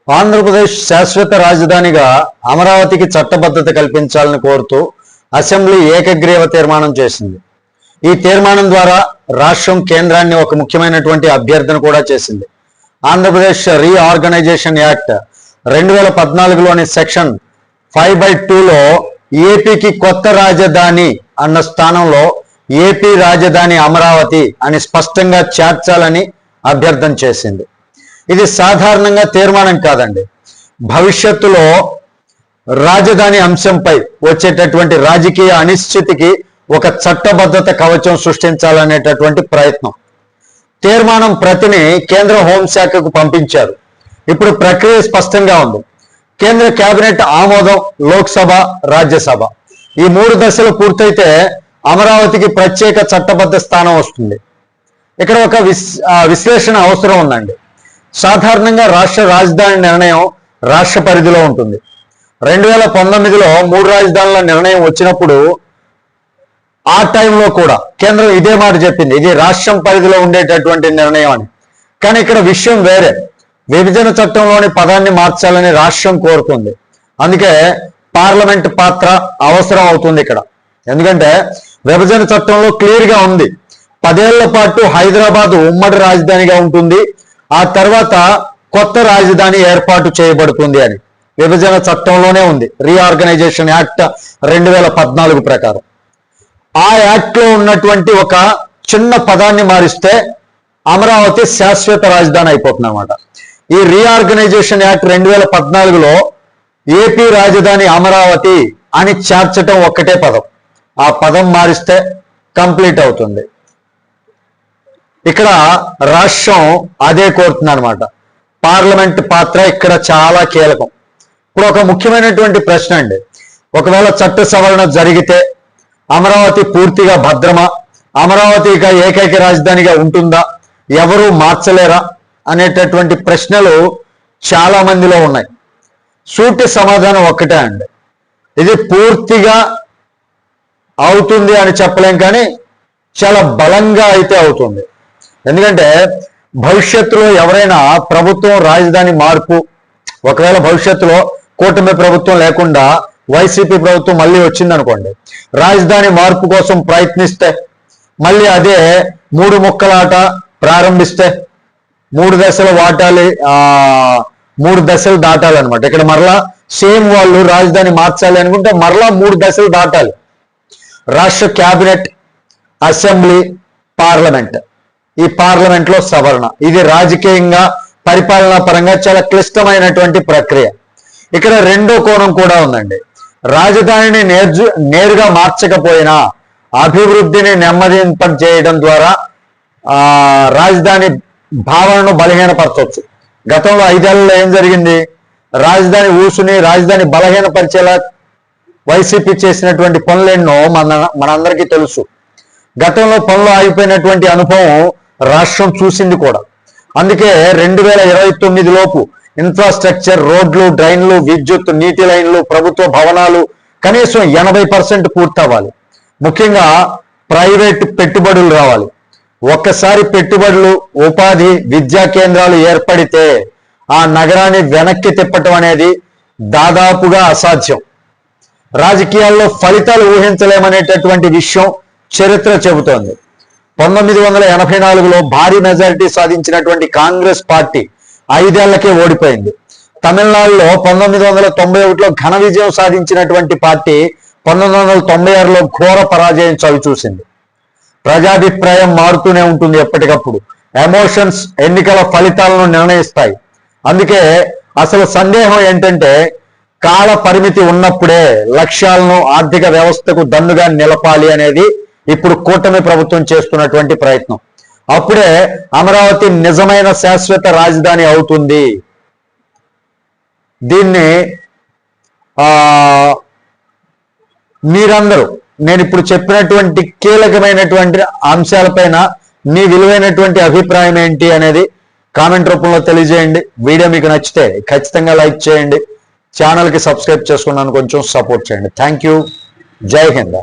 ఆంధ్రప్రదేశ్ శాశ్వత రాజధానిగా అమరావతికి చట్టబద్ధత కల్పించాలని కోరుతూ అసెంబ్లీ ఏకగ్రీవ తీర్మానం చేసింది. ఈ తీర్మానం ద్వారా రాష్ట్రం కేంద్రాన్ని ఒక ముఖ్యమైనటువంటి అభ్యర్థన కూడా చేసింది. ఆంధ్రప్రదేశ్ రీఆర్గనైజేషన్ యాక్ట్ 2014లోని సెక్షన్ 5/2లో ఏపీకి కొత్త రాజధాని అన్న స్థానంలో ఏపీ రాజధాని అమరావతి అని స్పష్టంగా చేర్చాలని అభ్యర్థన చేసింది. ఇది సాధారణంగా తీర్మానం కాదండి. భవిష్యత్తులో రాజధాని అంశంపై వచ్చేటటువంటి రాజకీయ అనిశ్చితికి ఒక చట్టబద్ధత కవచం సృష్టించాలనేటటువంటి ప్రయత్నం. తీర్మానం ప్రతిని కేంద్ర హోంశాఖకు పంపించారు. ఇప్పుడు ప్రక్రియ స్పష్టంగా ఉంది. కేంద్ర కేబినెట్ ఆమోదం, లోక్సభ, రాజ్యసభ ఈ 3 దశలు పూర్తయితే అమరావతికి ప్రత్యేక చట్టబద్ధ స్థానం వస్తుంది. ఇక్కడ ఒక విశ్లేషణ అవసరం ఉందండి. సాధారణంగా రాష్ట్ర రాజధాని నిర్ణయం రాష్ట్ర పరిధిలో ఉంటుంది. 2019లో 3 రాజధానుల నిర్ణయం వచ్చినప్పుడు ఆ టైంలో కూడా కేంద్రం ఇదే మాట చెప్పింది, ఇది రాష్ట్రం పరిధిలో ఉండేటటువంటి నిర్ణయం అని. కానీ ఇక్కడ విషయం వేరే. విభజన చట్టంలోని పదాన్ని మార్చాలని రాష్ట్రం కోరుతుంది. అందుకే పార్లమెంట్ పాత్ర అవసరం అవుతుంది ఇక్కడ. ఎందుకంటే విభజన చట్టంలో క్లియర్గా ఉంది, 10 ఏళ్ల పాటు హైదరాబాద్ ఉమ్మడి రాజధానిగా ఉంటుంది, ఆ తర్వాత కొత్త రాజధాని ఏర్పాటు చేయబడుతుంది అని విభజన చట్టంలోనే ఉంది. రీఆర్గనైజేషన్ యాక్ట్ 2014 ప్రకారం ఆ యాక్ట్ లో ఉన్నటువంటి ఒక చిన్న పదాన్ని మారిస్తే అమరావతి శాశ్వత రాజధాని అయిపోతుంది అన్నమాట. ఈ రీఆర్గనైజేషన్ యాక్ట్ 2014లో ఏపీ రాజధాని అమరావతి అని చేర్చటం ఒక్కటే పదం. ఆ పదం మారిస్తే కంప్లీట్ అవుతుంది. ఇక్కడ రాష్ట్రం అదే కోరుతుంది అనమాట. పార్లమెంట్ పాత్ర ఇక్కడ చాలా కీలకం. ఇప్పుడు ఒక ముఖ్యమైనటువంటి ప్రశ్న అండి, ఒకవేళ చట్ట సవరణ జరిగితే అమరావతి పూర్తిగా భద్రమా, అమరావతి ఇక ఏకైక రాజధానిగా ఉంటుందా, ఎవరు మార్చలేరా అనేటటువంటి ప్రశ్నలు చాలా మందిలో ఉన్నాయి. సూటి సమాధానం ఒక్కటే అండి, ఇది పూర్తిగా అవుతుంది అని చెప్పలేం, కానీ చాలా బలంగా అయితే అవుతుంది. ఎందుకంటే భవిష్యత్తులో ఎవరైనా ప్రభుత్వం రాజధాని మార్పు, ఒకవేళ భవిష్యత్తులో కూటమి ప్రభుత్వం లేకుండా వైసీపీ ప్రభుత్వం మళ్ళీ వచ్చిందనుకోండి, రాజధాని మార్పు కోసం ప్రయత్నిస్తే మళ్ళీ అదే 3 ముక్కలాట ప్రారంభిస్తే 3 దశలు వాటాలి, 3 దశలు దాటాలన్నమాట. ఇక్కడ మరలా సేమ్ వాళ్ళు రాజధాని మార్చాలి అనుకుంటే మరలా 3 దశలు దాటాలి. రాష్ట్ర క్యాబినెట్, అసెంబ్లీ, పార్లమెంట్, ఈ పార్లమెంట్ లో సవరణ, ఇది రాజకీయంగా పరిపాలనా పరంగా చాలా క్లిష్టమైనటువంటి ప్రక్రియ. ఇక్కడ రెండో కోణం కూడా ఉందండి. రాజధానిని నేరుగా మార్చకపోయినా అభివృద్ధిని నెమ్మదింప చేయడం ద్వారా రాజధాని భావనను బలహీనపరచవచ్చు. గతంలో 5 ఏళ్లలో ఏం జరిగింది, రాజధాని ఊసుని రాజధాని బలహీనపరిచేలా వైసీపీ చేసినటువంటి పనులెన్నో మనందరికీ తెలుసు. గతంలో పనులు ఆగిపోయినటువంటి అనుభవం రాష్ట్రం చూసింది కూడా. అందుకే 2029 లోపు ఇన్ఫ్రాస్ట్రక్చర్, రోడ్లు, డ్రైన్లు, విద్యుత్, నీటి లైన్లు, ప్రభుత్వ భవనాలు కనీసం 80% పూర్తవ్వాలి. ముఖ్యంగా ప్రైవేట్ పెట్టుబడులు రావాలి. ఒక్కసారి పెట్టుబడులు, ఉపాధి, విద్యా కేంద్రాలు ఏర్పడితే ఆ నగరాన్ని వెనక్కి తిప్పటం అనేది దాదాపుగా అసాధ్యం. రాజకీయాల్లో ఫలితాలు ఊహించలేమనేటటువంటి విషయం చరిత్ర చెబుతోంది. 1984లో భారీ మెజారిటీ సాధించినటువంటి కాంగ్రెస్ పార్టీ 5 ఏళ్లకే ఓడిపోయింది. తమిళనాడులో 1991లో ఘన విజయం సాధించినటువంటి పార్టీ 1996లో ఘోర పరాజయం చవిచూసింది. ప్రజాభిప్రాయం మారుతూనే ఉంటుంది ఎప్పటికప్పుడు. ఎమోషన్స్ ఎన్నికల ఫలితాలను నిర్ణయిస్తాయి. అందుకే అసలు సందేహం ఏంటంటే, కాల పరిమితి ఉన్నప్పుడే లక్ష్యాలను, ఆర్థిక వ్యవస్థకు దన్నుగా నిలపాలి అనేది ఇప్పుడు కూటమి ప్రభుత్వం చేస్తున్నటువంటి ప్రయత్నం. అప్పుడే అమరావతి నిజమైన శాశ్వత రాజధాని అవుతుంది. దీన్ని మీరందరూ నేను ఇప్పుడు చెప్పినటువంటి కీలకమైనటువంటి అంశాలపైన మీ విలువైనటువంటి అభిప్రాయం ఏంటి అనేది కామెంట్ రూపంలో తెలియజేయండి. వీడియో మీకు నచ్చితే ఖచ్చితంగా లైక్ చేయండి. ఛానల్కి సబ్స్క్రైబ్ చేసుకున్నాను, కొంచెం సపోర్ట్ చేయండి. Thank you. జై హింద్.